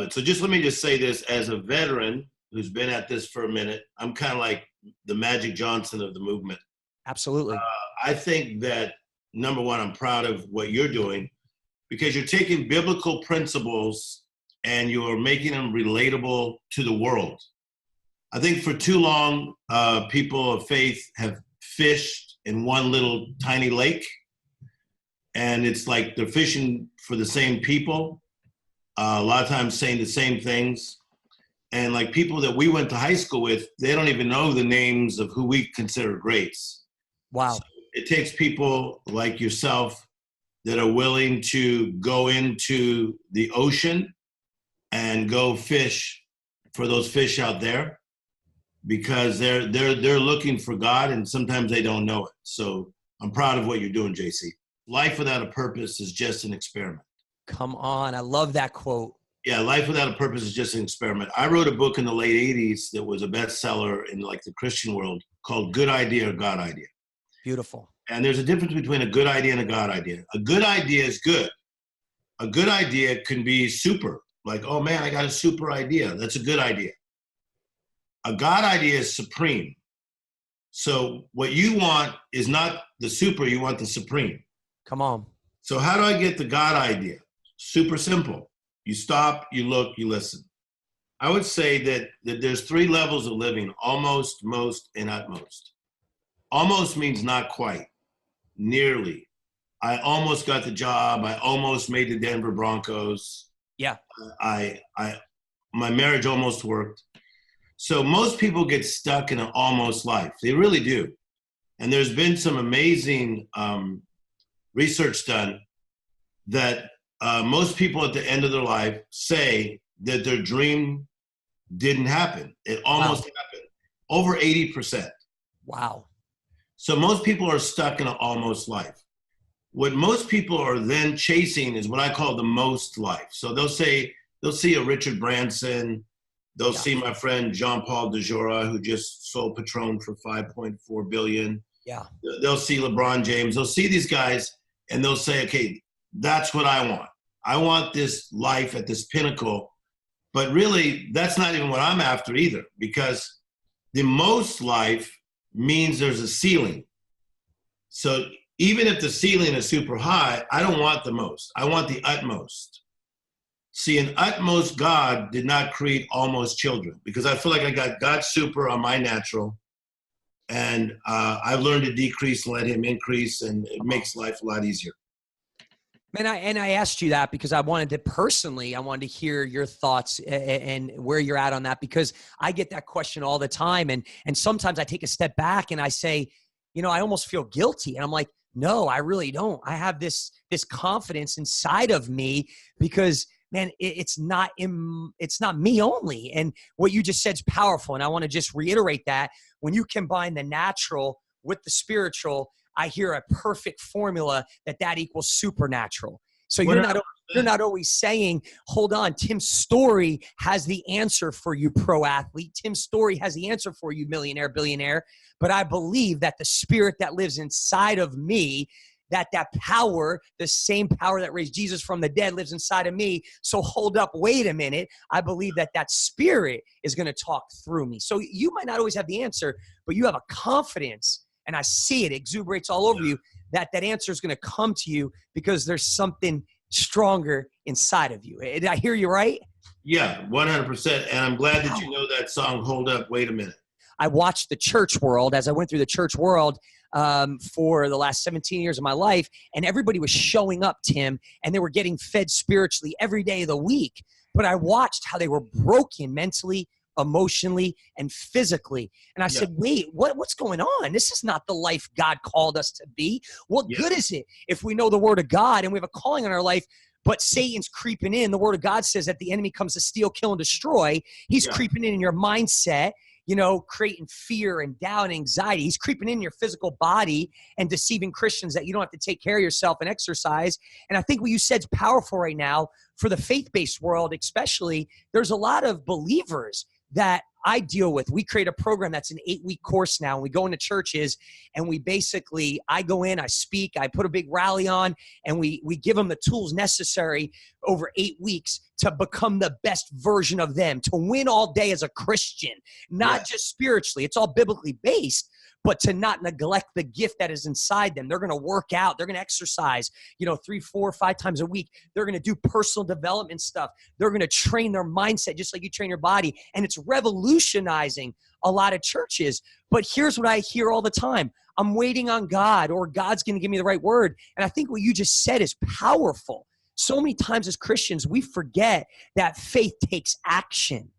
it. So let me just say this as a veteran who's been at this for a minute. I'm kind of like the Magic Johnson of the movement. Absolutely. I think that, number one, I'm proud of what you're doing because you're taking biblical principles and you're making them relatable to the world. I think for too long, people of faith have fished in one little tiny lake, and it's like they're fishing for the same people, a lot of times saying the same things. And like people that we went to high school with, they don't even know the names of who we consider greats. Wow. So it takes people like yourself that are willing to go into the ocean and go fish for those fish out there, because they're looking for God, and sometimes they don't know it. So I'm proud of what you're doing, JC. Life without a purpose is just an experiment. Come on. I love that quote. Yeah, life without a purpose is just an experiment. I wrote a book in the late 80s that was a bestseller in like the Christian world called Good Idea or God Idea. Beautiful. And there's a difference between a good idea and a God idea. A good idea is good. A good idea can be super. Like, oh man, I got a super idea. That's a good idea. A God idea is supreme. So what you want is not the super, you want the supreme. Come on. So how do I get the God idea? Super simple. You stop, you look, you listen. I would say that there's 3 levels of living: almost, most, and utmost. Almost means not quite, nearly. I almost got the job. I almost made the Denver Broncos. Yeah. My marriage almost worked. So most people get stuck in an almost life. They really do. And there's been some amazing research done that most people at the end of their life say that their dream didn't happen. It almost happened. Over 80%. Wow. So most people are stuck in an almost life. What most people are then chasing is what I call the most life. So they'll see a Richard Branson. They'll see my friend Jean-Paul DeJoura, who just sold Patron for $5.4 billion. Yeah. They'll see LeBron James. They'll see these guys and they'll say, okay, that's what I want. I want this life at this pinnacle. But really, that's not even what I'm after either, because the most life means there's a ceiling. So even if the ceiling is super high, I don't want the most. I want the utmost. See, an utmost God did not create almost children, because I feel like I got God super on my natural, and I've learned to decrease and let him increase, and it makes life a lot easier. Man, I asked you that because I wanted to hear your thoughts and where you're at on that, because I get that question all the time. And sometimes I take a step back and I say, I almost feel guilty. And I'm like, no, I really don't. I have this confidence inside of me because, man, it's not me only. And what you just said is powerful. And I want to just reiterate that when you combine the natural with the spiritual, I hear a perfect formula that equals supernatural. So you're not always saying, hold on, Tim Storey has the answer for you, pro athlete. Tim Storey has the answer for you, millionaire, billionaire. But I believe that the spirit that lives inside of me, that power, the same power that raised Jesus from the dead, lives inside of me. So hold up, wait a minute. I believe that spirit is going to talk through me. So you might not always have the answer, but you have a confidence. And I see it exuberates all over you, that answer is going to come to you because there's something stronger inside of you. Did I hear you right? Yeah, 100%. And I'm glad that you know that song, Hold Up, Wait a Minute. I watched the church world as I went through the church world for the last 17 years of my life. And everybody was showing up, Tim, and they were getting fed spiritually every day of the week. But I watched how they were broken mentally, emotionally, and physically. And I said, wait, what's going on? This is not the life God called us to be. What good is it if we know the word of God and we have a calling on our life, but Satan's creeping in? The word of God says that the enemy comes to steal, kill, and destroy. He's creeping in your mindset, creating fear and doubt and anxiety. He's creeping in your physical body and deceiving Christians that you don't have to take care of yourself and exercise. And I think what you said is powerful right now for the faith-based world, especially. There's a lot of believers that I deal with. We create a program that's an 8-week course now. And we go into churches and I go in, I speak, I put a big rally on, and we give them the tools necessary over 8 weeks to become the best version of them, to win all day as a Christian, not just spiritually. It's all biblically based, but to not neglect the gift that is inside them. They're going to work out. They're going to exercise, 3, 4, 5 times a week. They're going to do personal development stuff. They're going to train their mindset just like you train your body. And it's revolutionizing a lot of churches. But here's what I hear all the time. I'm waiting on God, or God's going to give me the right word. And I think what you just said is powerful. So many times as Christians, we forget that faith takes action.